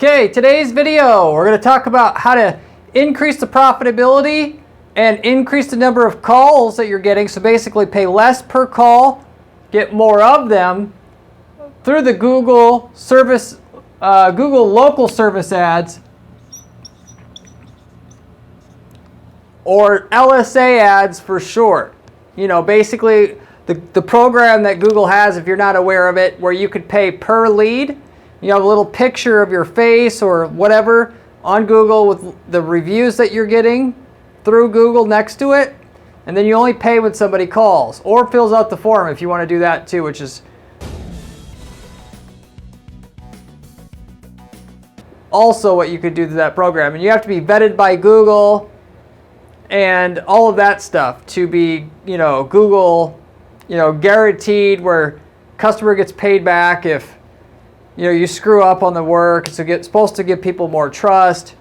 Okay, today's video, we're going to talk about how to increase the profitability and increase the number of calls that you're getting. So basically pay less per call, get more of them through the Google local service ads or LSA ads for short. You know, basically the program that Google has, if you're not aware of it, where you could pay per lead. You have a little picture of your face or whatever on Google with the reviews that you're getting through Google next to it. And then you only pay when somebody calls or fills out the form if you want to do that too, which is also what you could do to that program. And you have to be vetted by Google and all of that stuff to be, Google, guaranteed, where customer gets paid back if you screw up on the work. So it's supposed to give people more trust.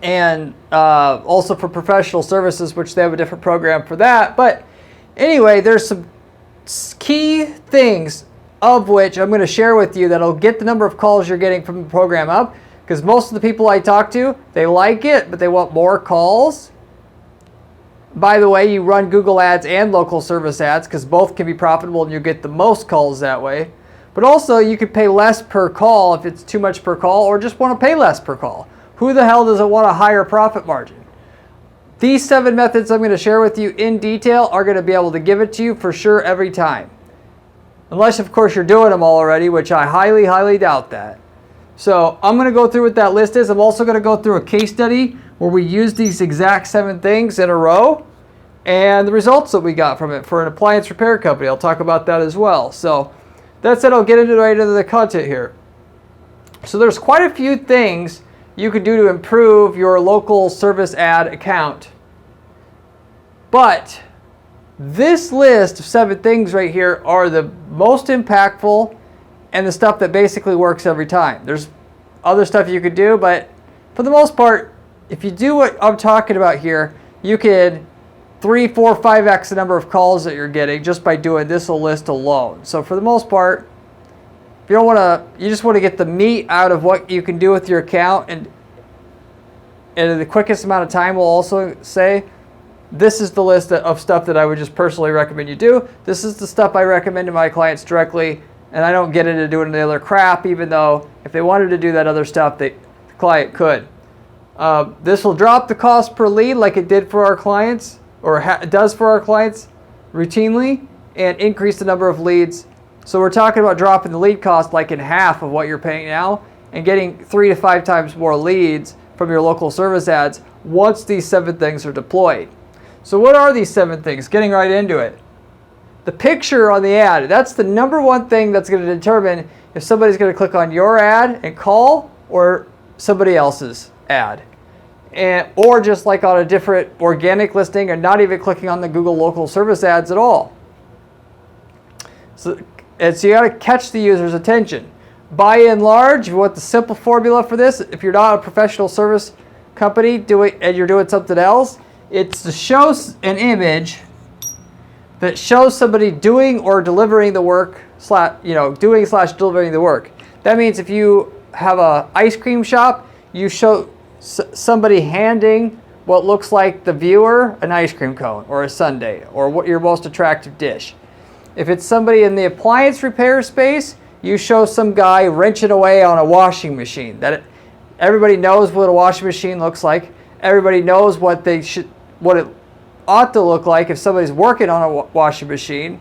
And also for professional services, which they have a different program for that. But anyway, there's some key things of which I'm going to share with you that'll get the number of calls you're getting from the program up. Because most of the people I talk to, they like it, but they want more calls. By the way, you run Google ads and local service ads because both can be profitable and you get the most calls that way. But also you could pay less per call if it's too much per call, or just want to pay less per call. Who the hell doesn't want a higher profit margin? These 7 methods I'm going to share with you in detail are going to be able to give it to you for sure every time. Unless, of course, you're doing them already, which I highly, highly doubt that. So I'm going to go through what that list is. I'm also going to go through a case study where we use these exact 7 things in a row and the results that we got from it for an appliance repair company. I'll talk about that as well. So that said, I'll get right into the content here. So there's quite a few things you could do to improve your local service ad account. But this list of 7 things right here are the most impactful and the stuff that basically works every time. There's other stuff you could do, but for the most part, if you do what I'm talking about here, you could 3, 4, 5x the number of calls that you're getting just by doing this list alone. So for the most part, if you don't want to, you just want to get the meat out of what you can do with your account, and in the quickest amount of time, we'll also say this is the list of stuff that I would just personally recommend you do. This is the stuff I recommend to my clients directly, and I don't get into doing the other crap, even though if they wanted to do that other stuff, the client could. This will drop the cost per lead like it did for our clients, or does for our clients routinely, and increase the number of leads. So we're talking about dropping the lead cost like in half of what you're paying now and getting 3 to 5 times more leads from your local service ads once these 7 things are deployed. So what are these 7 things? Getting right into it. The picture on the ad, that's the number one thing that's going to determine if somebody's going to click on your ad and call or somebody else's ad. Or just like on a different organic listing, or not even clicking on the Google local service ads at all. So you got to catch the user's attention. By and large, you want the simple formula for this. If you're not a professional service company and you're doing something else, it's to show an image that shows somebody doing or delivering the work, doing/delivering the work. That means if you have an ice cream shop, you show somebody handing what looks like the viewer an ice cream cone or a sundae or what your most attractive dish. If it's somebody in the appliance repair space, you show some guy wrenching away on a washing machine. Everybody knows what a washing machine looks like. Everybody knows what it ought to look like if somebody's working on a washing machine.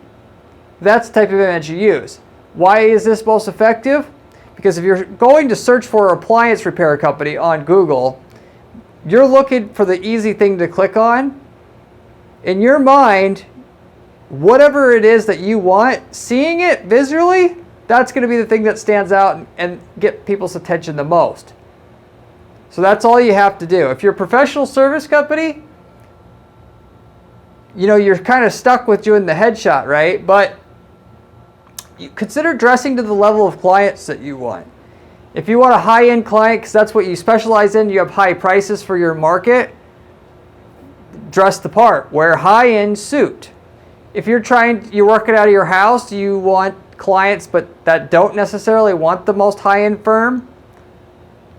That's the type of image you use. Why is this most effective? Because if you're going to search for an appliance repair company on Google, you're looking for the easy thing to click on. In your mind, whatever it is that you want, seeing it visually, that's going to be the thing that stands out and get people's attention the most. So that's all you have to do. If you're a professional service company, you're kind of stuck with doing the headshot, right? But consider dressing to the level of clients that you want. If you want a high-end client, because that's what you specialize in, you have high prices for your market, dress the part. Wear a high-end suit. If you're working out of your house, you want clients but that don't necessarily want the most high-end firm,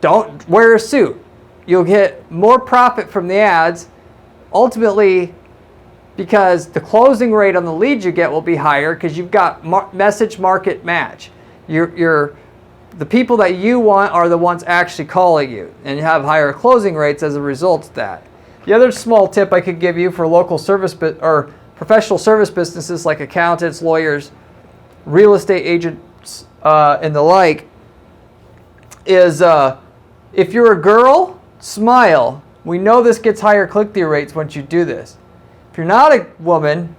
don't wear a suit. You'll get more profit from the ads, ultimately, because the closing rate on the leads you get will be higher because you've got message market match. The people that you want are the ones actually calling you, and you have higher closing rates as a result of that. The other small tip I could give you for local service or professional service businesses like accountants, lawyers, real estate agents, and the like is if you're a girl, smile. We know this gets higher click-through rates once you do this. If you're not a woman,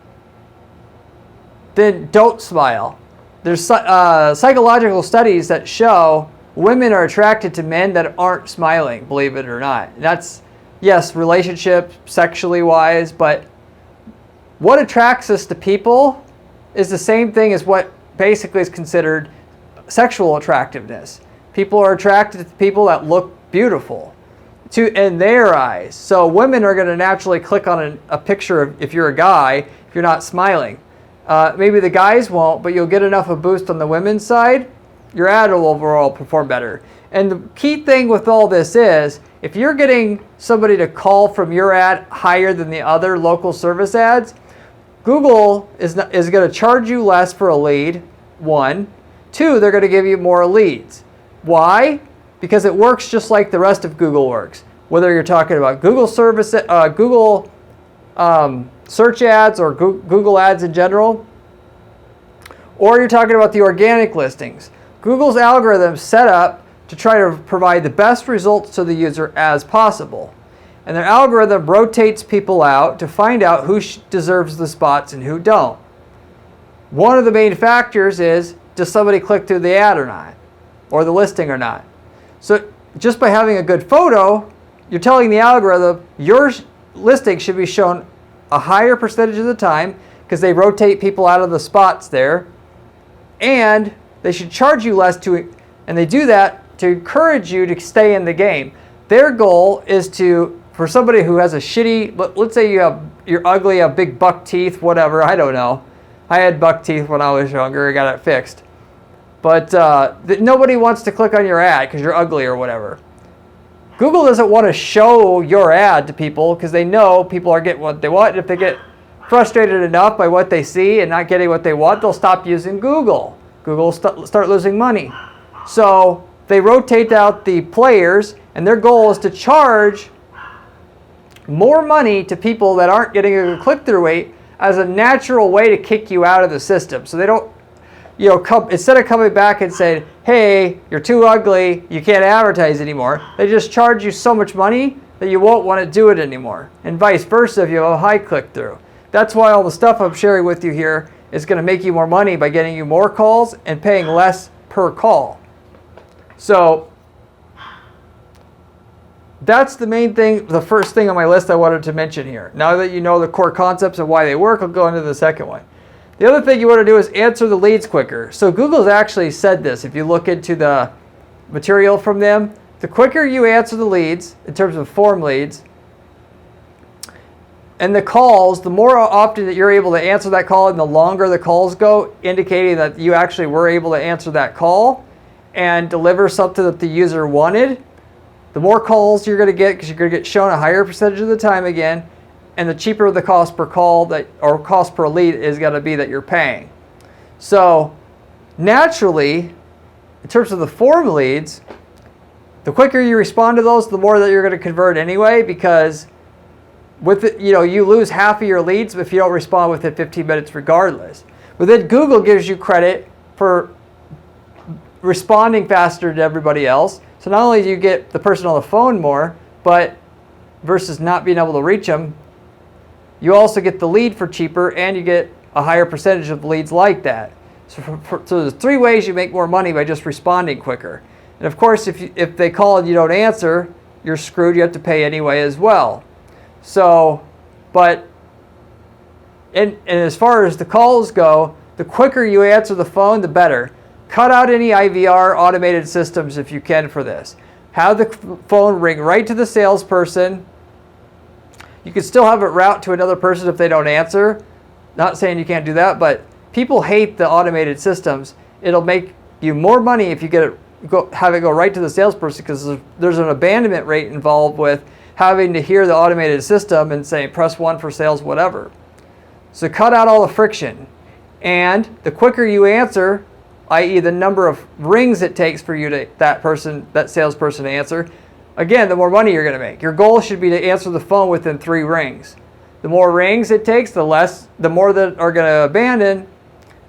then don't smile. There's psychological studies that show women are attracted to men that aren't smiling, believe it or not. And that's, yes, relationship, sexually wise, but what attracts us to people is the same thing as what basically is considered sexual attractiveness. People are attracted to people that look beautiful in their eyes. So women are going to naturally click on a picture of, if you're a guy, if you're not smiling. Maybe the guys won't, but you'll get enough of a boost on the women's side, your ad will overall perform better. And the key thing with all this is, if you're getting somebody to call from your ad higher than the other local service ads, Google is going to charge you less for a lead, 1. 2, they're going to give you more leads. Why? Because it works just like the rest of Google works. Whether you're talking about Google service, Google search ads or Google ads in general, or you're talking about the organic listings. Google's algorithm is set up to try to provide the best results to the user as possible. And their algorithm rotates people out to find out who deserves the spots and who don't. One of the main factors is, does somebody click through the ad or not, or the listing or not? So just by having a good photo, you're telling the algorithm your listing should be shown a higher percentage of the time because they rotate people out of the spots there, and they should charge you less and they do that to encourage you to stay in the game. Their goal is for somebody who has a shitty, let's say you're ugly, you have big buck teeth, whatever, I don't know. I had buck teeth when I was younger, I got it fixed. But nobody wants to click on your ad because you're ugly or whatever. Google doesn't want to show your ad to people because they know people are getting what they want. And if they get frustrated enough by what they see and not getting what they want, they'll stop using Google. Google will start losing money. So they rotate out the players, and their goal is to charge more money to people that aren't getting a click-through rate as a natural way to kick you out of the system. So they don't, instead of coming back and saying, hey, you're too ugly, you can't advertise anymore, they just charge you so much money that you won't want to do it anymore. And vice versa if you have a high click-through. That's why all the stuff I'm sharing with you here is going to make you more money by getting you more calls and paying less per call. So that's the main thing, the first thing on my list I wanted to mention here. Now that you know the core concepts and why they work, I'll go into the second one. The other thing you want to do is answer the leads quicker. So Google's actually said this. If you look into the material from them, the quicker you answer the leads, in terms of form leads, and the calls, the more often that you're able to answer that call and the longer the calls go, indicating that you actually were able to answer that call and deliver something that the user wanted, the more calls you're going to get because you're going to get shown a higher percentage of the time again, and the cheaper the cost per call or cost per lead is going to be that you're paying. So naturally, in terms of the form leads, the quicker you respond to those, the more that you're going to convert anyway, because with it, you lose half of your leads if you don't respond within 15 minutes regardless. But then Google gives you credit for responding faster to everybody else. So not only do you get the person on the phone more, but versus not being able to reach them, you also get the lead for cheaper, and you get a higher percentage of leads like that. So there's 3 ways you make more money by just responding quicker. And of course, if they call and you don't answer, you're screwed. You have to pay anyway as well. So, and as far as the calls go, the quicker you answer the phone, the better. Cut out any IVR automated systems if you can for this. Have the phone ring right to the salesperson. You can still have it route to another person if they don't answer. Not saying you can't do that, but people hate the automated systems. It'll make you more money if you get it have it go right to the salesperson, because there's an abandonment rate involved with having to hear the automated system and say, press 1 for sales, whatever. So cut out all the friction. And the quicker you answer, i.e. the number of rings it takes for you to, that salesperson to answer, again, the more money you're going to make. Your goal should be to answer the phone within 3 rings. The more rings it takes, the more that are going to abandon.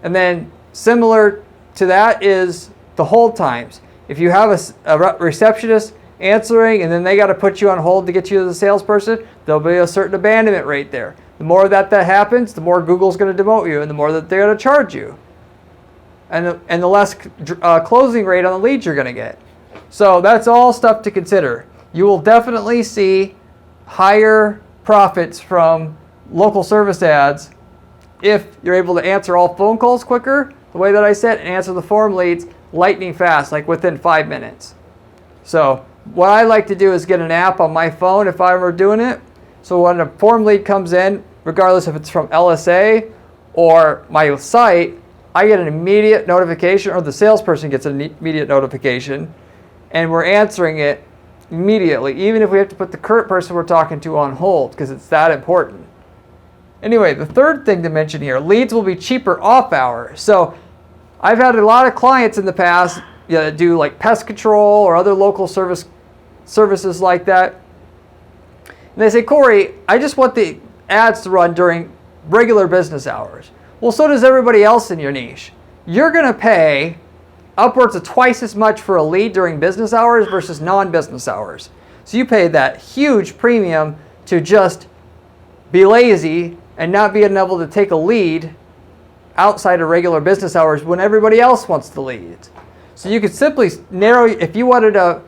And then similar to that is the hold times. If you have a receptionist answering and then they got to put you on hold to get you to the salesperson, there'll be a certain abandonment rate there. The more that happens, the more Google's going to demote you and the more that they're going to charge you. And the less closing rate on the leads you're going to get. So that's all stuff to consider. You will definitely see higher profits from local service ads if you're able to answer all phone calls quicker, the way that I said, and answer the form leads lightning fast, like within 5 minutes. So what I like to do is get an app on my phone if I were doing it. So when a form lead comes in, regardless if it's from LSA or my site, I get an immediate notification, or the salesperson gets an immediate notification, and we're answering it immediately, even if we have to put the current person we're talking to on hold, because it's that important. Anyway, the third thing to mention here, leads will be cheaper off hours. So I've had a lot of clients in the past that do like pest control or other local services like that. And they say, Corey, I just want the ads to run during regular business hours. Well, so does everybody else in your niche. You're going to pay upwards of twice as much for a lead during business hours versus non-business hours. So you pay that huge premium to just be lazy and not being able to take a lead outside of regular business hours when everybody else wants the leads. So you could simply narrow, if you wanted to,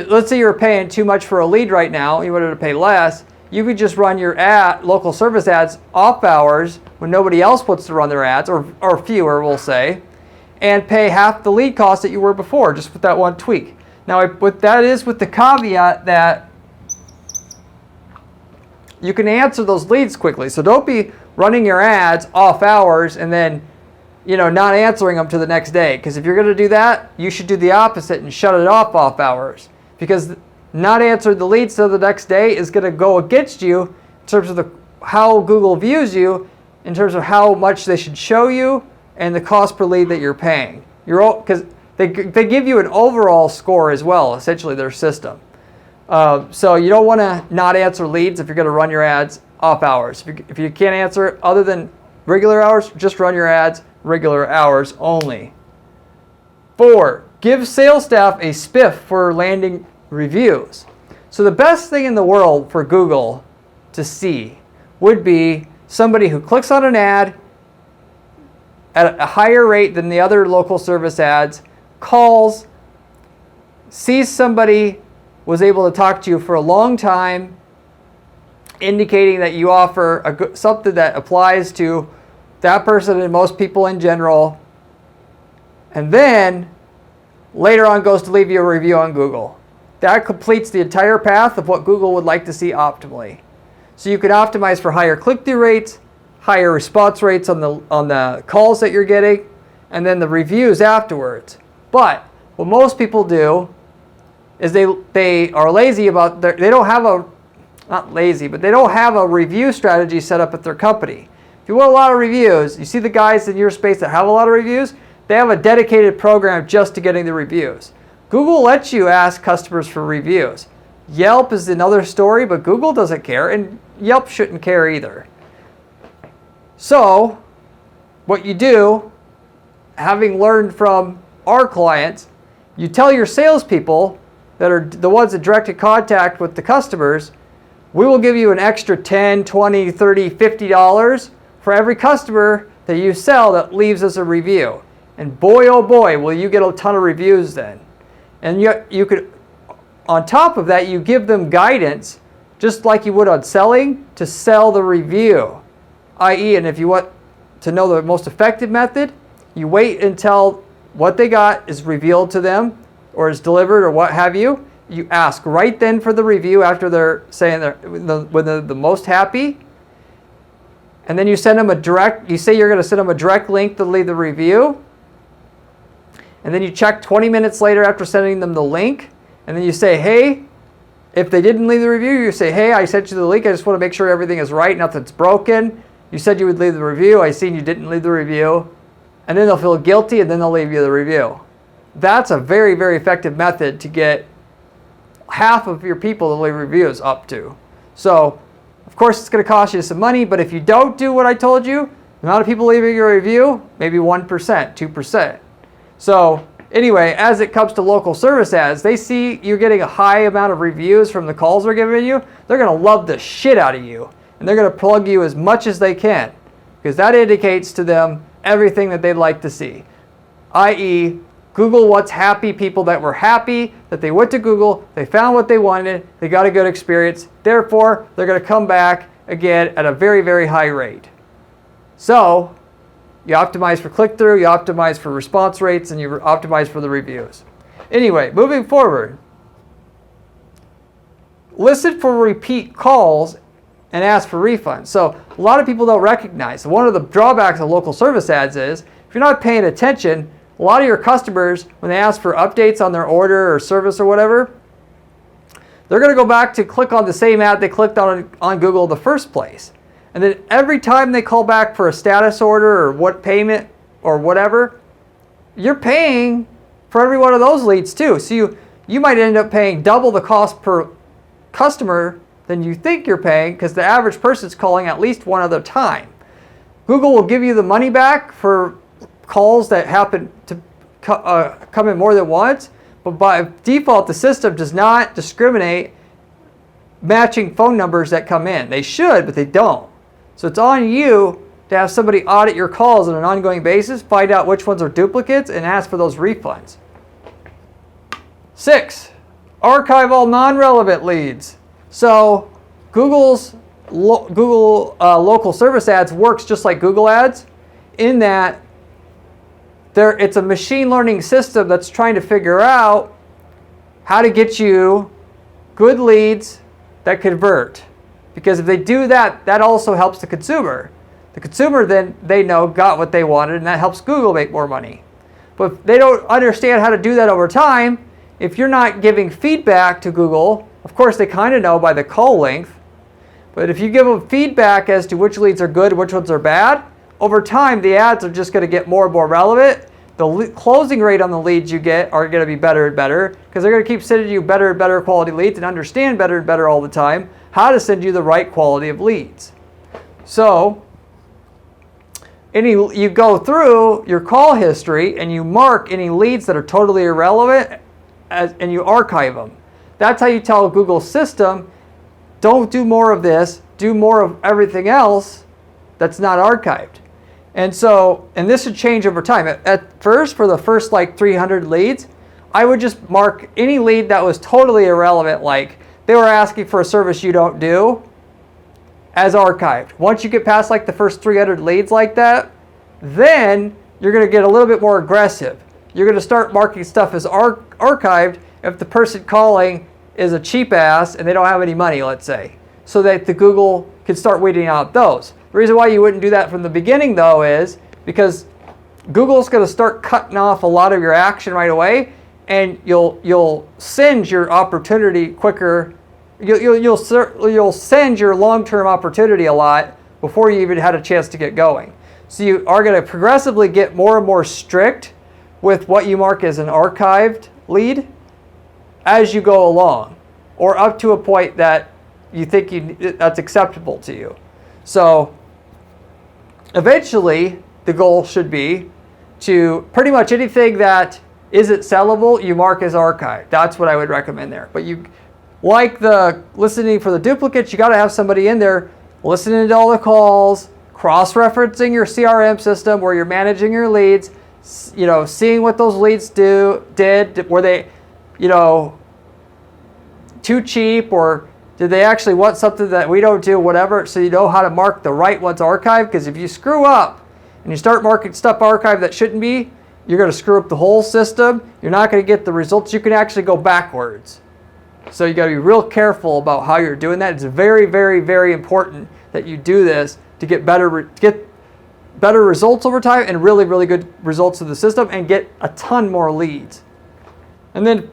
let's say you're paying too much for a lead right now, you wanted to pay less, you could just run your local service ads off hours when nobody else wants to run their ads, or fewer, we'll say, and pay half the lead cost that you were before, just with that one tweak. Now, what that is with the caveat that you can answer those leads quickly. So don't be running your ads off hours and then, not answering them to the next day. Because if you're going to do that, you should do the opposite and shut it off hours. Because not answering the leads till the next day is going to go against you in terms of how Google views you, in terms of how much they should show you, and the cost per lead that you're paying. Because they give you an overall score as well, essentially their system. So you don't want to not answer leads if you're going to run your ads off hours. If you can't answer it other than regular hours, just run your ads regular hours only. 4, give sales staff a spiff for landing reviews. So the best thing in the world for Google to see would be somebody who clicks on an ad at a higher rate than the other local service ads, calls, sees somebody was able to talk to you for a long time, indicating that you offer something that applies to that person and most people in general, and then later on goes to leave you a review on Google. That completes the entire path of what Google would like to see optimally. So you could optimize for higher click-through rates, higher response rates on the calls that you're getting, and then the reviews afterwards. But what most people do is they are lazy about they don't have a review strategy set up at their company. If you want a lot of reviews, you see the guys in your space that have a lot of reviews, they have a dedicated program just to getting the reviews. Google lets you ask customers for reviews. Yelp is another story, but Google doesn't care, and Yelp shouldn't care either. So what you do, having learned from our clients, you tell your salespeople that are the ones that direct contact with the customers, we will give you an extra $10, $20, $30, $50 for every customer that you sell that leaves us a review. And boy, oh boy, will you get a ton of reviews then. And you could, on top of that, you give them guidance, just like you would on selling, to sell the review. i.e., and if you want to know the most effective method, you wait until what they got is revealed to them or is delivered or what have you. You ask right then for the review after they're saying when they're the most happy. And then you send them you say you're going to send them a direct link to leave the review. and then you check 20 minutes later after sending them the link, and then you say, hey, if they didn't leave the review, you say, hey, I sent you the link. I just want to make sure everything is right, nothing's broken. You said you would leave the review. I seen you didn't leave the review. And then they'll feel guilty, and then they'll leave you the review. That's a very, very effective method to get half of your people to leave reviews up to. So, of course, it's going to cost you some money, but if you don't do what I told you, the amount of people leaving your review, maybe 1%, 2%. So, anyway, as it comes to local service ads, they see you're getting a high amount of reviews from the calls they're giving you. They're going to love the shit out of you, and they're going to plug you as much as they can, because that indicates to them everything that they'd like to see, i.e., Google wants happy people that were happy, that they went to Google, they found what they wanted, they got a good experience, therefore they're going to come back again at a very, very high rate. So you optimize for click-through, you optimize for response rates, and you optimize for the reviews. Anyway, moving forward, listen for repeat calls and ask for refunds. So a lot of people don't recognize. One of the drawbacks of local service ads is if you're not paying attention, a lot of your customers, when they ask for updates on their order or service or whatever, they're going to go back to click on the same ad they clicked on Google in the first place. And then every time they call back for a status order or what payment or whatever, you're paying for every one of those leads too. So you might end up paying double the cost per customer than you think you're paying, because the average person's calling at least one other time. Google will give you the money back for calls that happen to come in more than once, but by default the system does not discriminate matching phone numbers that come in. They should, but they don't. So it's on you to have somebody audit your calls on an ongoing basis, find out which ones are duplicates, and ask for those refunds. 6, archive all non-relevant leads. So Google's local service ads works just like Google ads, in that it's a machine learning system that's trying to figure out how to get you good leads that convert. Because if they do that, that also helps the consumer. The consumer then, they know, got what they wanted, and that helps Google make more money. But if they don't understand how to do that over time, if you're not giving feedback to Google, of course they kind of know by the call length, but if you give them feedback as to which leads are good and which ones are bad, over time the ads are just going to get more and more relevant. The closing rate on the leads you get are going to be better and better, because they're going to keep sending you better and better quality leads and understand better and better all the time how to send you the right quality of leads. So you go through your call history and you mark any leads that are totally irrelevant and you archive them. That's how you tell Google's system, don't do more of this, do more of everything else that's not archived. And this should change over time. At first, for the first like 300 leads, I would just mark any lead that was totally irrelevant, like they were asking for a service you don't do, as archived. Once you get past like the first 300 leads like that, then you're going to get a little bit more aggressive. You're going to start marking stuff as archived if the person calling is a cheap ass and they don't have any money, let's say, so that the Google can start weeding out those. The reason why you wouldn't do that from the beginning, though, is because Google's going to start cutting off a lot of your action right away, and you'll singe your opportunity quicker. You'll send your long-term opportunity a lot before you even had a chance to get going. So you are going to progressively get more and more strict with what you mark as an archived lead as you go along, or up to a point that you think that's acceptable to you. So eventually the goal should be to pretty much anything that isn't sellable, you mark as archived. That's what I would recommend there. But you, like the listening for the duplicates, you got to have somebody in there listening to all the calls, cross-referencing your CRM system where you're managing your leads, seeing what those leads did, were they, too cheap, or did they actually want something that we don't do, whatever, so you know how to mark the right ones archived. Because if you screw up and you start marking stuff archived that shouldn't be, you're going to screw up the whole system. You're not going to get the results. You can actually go backwards. So you got to be real careful about how you're doing that. It's very, very, very important that you do this to get better, get better results over time and really, really good results of the system and get a ton more leads. And then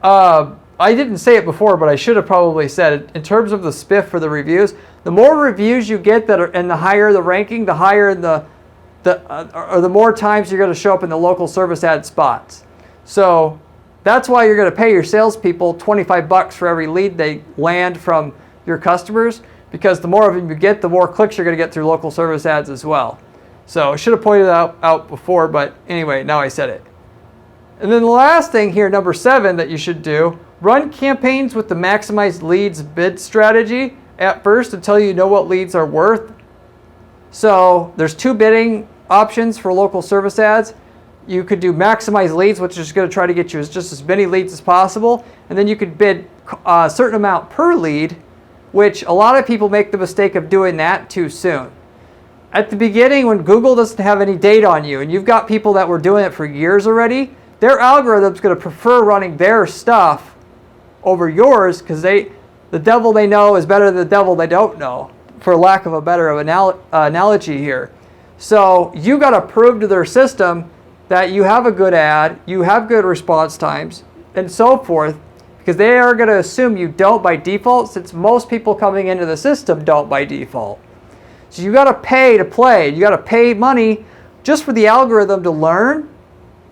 I didn't say it before, but I should have probably said it. In terms of the spiff for the reviews, the more reviews you get that are, and the higher the ranking, the higher or the more times you're going to show up in the local service ad spots. So that's why you're going to pay your salespeople $25 for every lead they land from your customers, because the more of them you get, the more clicks you're going to get through local service ads as well. So I should have pointed out before, but anyway, now I said it. And then the last thing here, number 7, that you should do, run campaigns with the maximized leads bid strategy at first until you know what leads are worth. So there's 2 bidding options for local service ads. You could do maximize leads, which is going to try to get you just as many leads as possible. And then you could bid a certain amount per lead, which a lot of people make the mistake of doing that too soon. At the beginning, when Google doesn't have any data on you, and you've got people that were doing it for years already, their algorithm's going to prefer running their stuff over yours, because the devil they know is better than the devil they don't know, for lack of a better analogy here. So you got to prove to their system that you have a good ad, you have good response times, and so forth, because they are going to assume you don't by default, since most people coming into the system don't by default. So you got to pay to play. You got to pay money just for the algorithm to learn.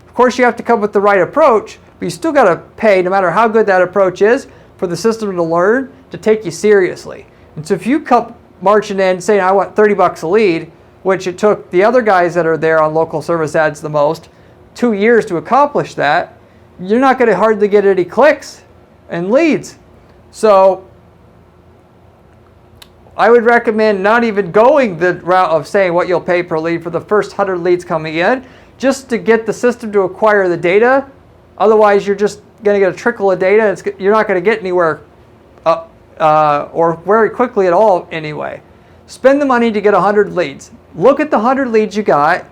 Of course, you have to come with the right approach, but you still got to pay, no matter how good that approach is, for the system to learn to take you seriously. And so if you come marching in saying, I want $30 a lead, which it took the other guys that are there on local service ads the most 2 years to accomplish that, you're not going to hardly get any clicks and leads. So I would recommend not even going the route of saying what you'll pay per lead for the first 100 leads coming in, just to get the system to acquire the data. Otherwise, you're just going to get a trickle of data. You're not going to get anywhere or very quickly at all anyway. Spend the money to get 100 leads. Look at the 100 leads you got,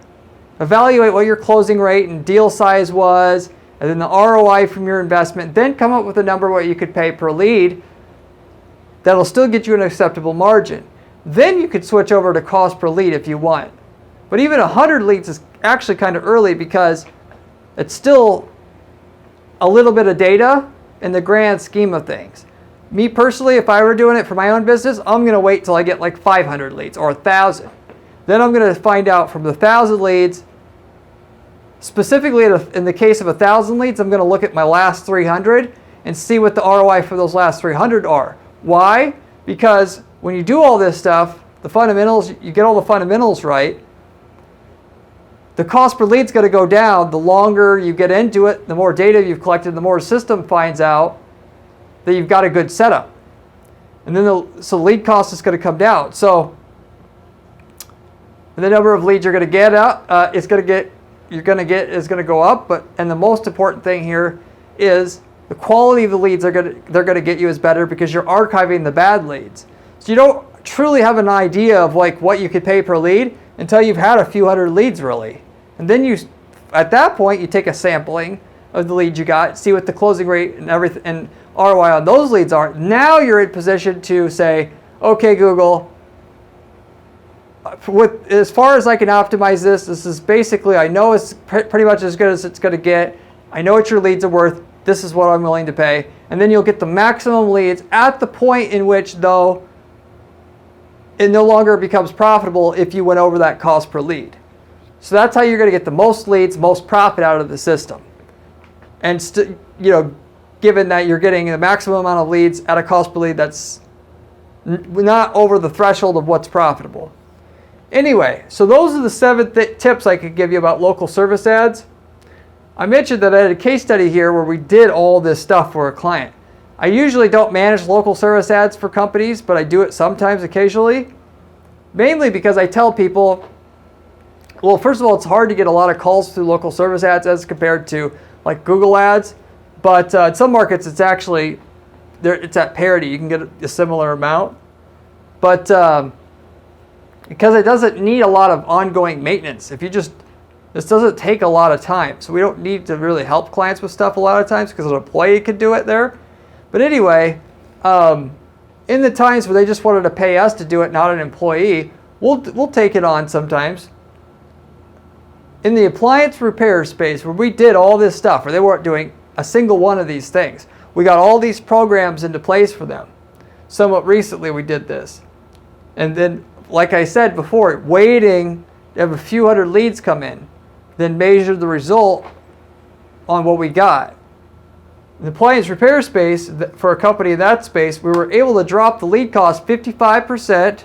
evaluate what your closing rate and deal size was, and then the ROI from your investment, then come up with a number what you could pay per lead that'll still get you an acceptable margin. Then you could switch over to cost per lead if you want. But even 100 leads is actually kind of early, because it's still a little bit of data in the grand scheme of things. Me personally, if I were doing it for my own business, I'm going to wait till I get like 500 leads or 1,000. Then I'm going to find out from the 1,000 leads, specifically in the case of 1,000 leads, I'm going to look at my last 300 and see what the ROI for those last 300 are. Why? Because when you do all this stuff, the fundamentals, you get all the fundamentals right, the cost per lead is going to go down. The longer you get into it, the more data you've collected, the more the system finds out that you've got a good setup. And then so lead cost is going to come down. So the number of leads you're going to get out, is going to go up. And the most important thing here is the quality of the leads they're going to get you is better, because you're archiving the bad leads. So you don't truly have an idea of like what you could pay per lead until you've had a few hundred leads really. And then at that point, you take a sampling of the leads you got, see what the closing rate and everything and ROI on those leads are. Now you're in position to say, okay, Google, as far as I can optimize this is basically, I know it's pretty much as good as it's going to get. I know what your leads are worth. This is what I'm willing to pay. And then you'll get the maximum leads at the point in which, though, it no longer becomes profitable if you went over that cost per lead. So that's how you're going to get the most leads, most profit out of the system. And given that you're getting the maximum amount of leads at a cost per lead that's not over the threshold of what's profitable. Anyway, so those are the 7 tips I could give you about local service ads. I mentioned that I had a case study here where we did all this stuff for a client. I usually don't manage local service ads for companies, but I do it sometimes occasionally. Mainly because I tell people, well, first of all, it's hard to get a lot of calls through local service ads as compared to like Google ads. But in some markets, it's actually, it's at parity. You can get a similar amount. But because it doesn't need a lot of ongoing maintenance. This doesn't take a lot of time. So we don't need to really help clients with stuff a lot of times, because an employee could do it there. But anyway, in the times where they just wanted to pay us to do it, not an employee, we'll take it on sometimes. In the appliance repair space where we did all this stuff, or they weren't doing a single one of these things, we got all these programs into place for them. Somewhat recently we did this. And then, like I said before, waiting to have a few hundred leads come in, then measure the result on what we got. In the appliance repair space, for a company in that space, we were able to drop the lead cost 55%,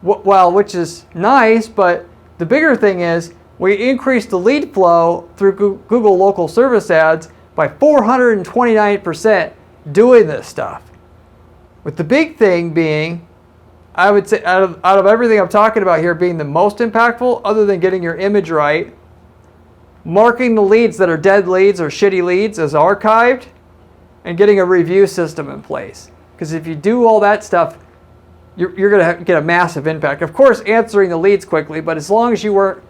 which is nice, but the bigger thing is we increased the lead flow through Google Local Service Ads by 429% doing this stuff. With the big thing being, I would say out of everything I'm talking about here being the most impactful, other than getting your image right, marking the leads that are dead leads or shitty leads as archived, and getting a review system in place. Because if you do all that stuff, you're going to get a massive impact. Of course, answering the leads quickly, but as long as you weren't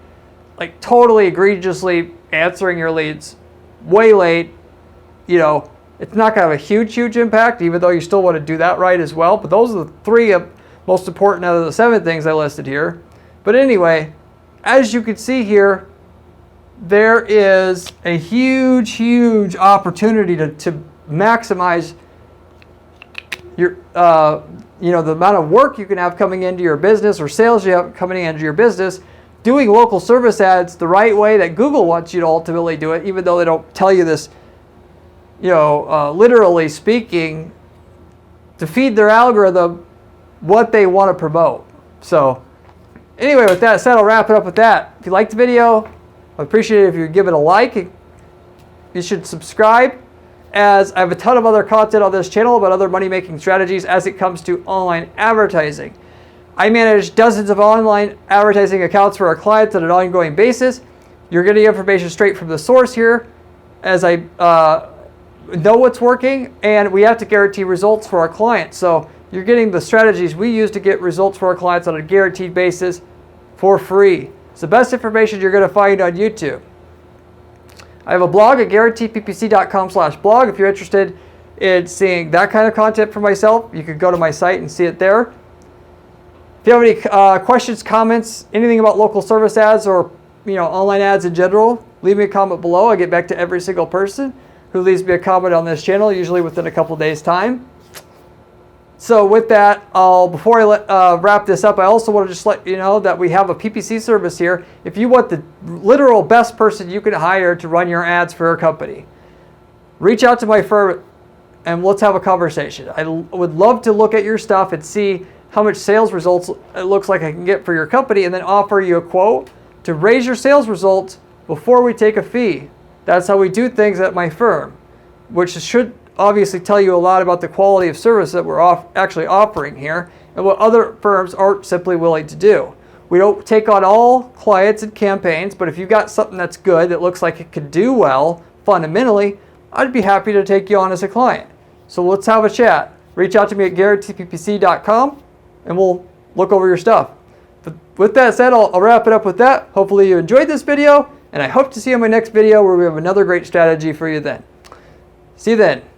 like totally egregiously answering your leads way late, you know, it's not going to have a huge impact, even though you still want to do that right as well. But those are the three most important out of the 7 things I listed here. But anyway, as you can see here, there is a huge opportunity to maximize your, you know, the amount of work you can have coming into your business or sales you have coming into your business, doing local service ads the right way that Google wants you to ultimately do it, even though they don't tell you this, you know, literally speaking, to feed their algorithm what they want to promote. So anyway, with that said, I'll wrap it up with that. If you liked the video, I'd appreciate it if you would give it a like. You should subscribe, as I have a ton of other content on this channel about other money-making strategies as it comes to online advertising. I manage dozens of online advertising accounts for our clients on an ongoing basis. You're getting information straight from the source here, as I know what's working, and we have to guarantee results for our clients. So you're getting the strategies we use to get results for our clients on a guaranteed basis for free. It's the best information you're going to find on YouTube. I have a blog at guaranteeppc.com/blog. If you're interested in seeing that kind of content for myself, you could go to my site and see it there. If you have any questions, comments, anything about local service ads or, you know, online ads in general, leave me a comment below. I get back to every single person who leaves me a comment on this channel, usually within a couple days' time. So with that, before I wrap this up, I also want to just let you know that we have a PPC service here. If you want the literal best person you can hire to run your ads for your company, reach out to my firm and let's have a conversation. I would love to look at your stuff and see how much sales results it looks like I can get for your company, and then offer you a quote to raise your sales results before we take a fee. That's how we do things at my firm, which should obviously tell you a lot about the quality of service that we're actually offering here and what other firms aren't simply willing to do. We don't take on all clients and campaigns, but if you've got something that's good that looks like it could do well fundamentally, I'd be happy to take you on as a client. So let's have a chat. Reach out to me at guaranteeppc.com and we'll look over your stuff. But with that said, I'll wrap it up with that. Hopefully you enjoyed this video, and I hope to see you in my next video where we have another great strategy for you then. See you then.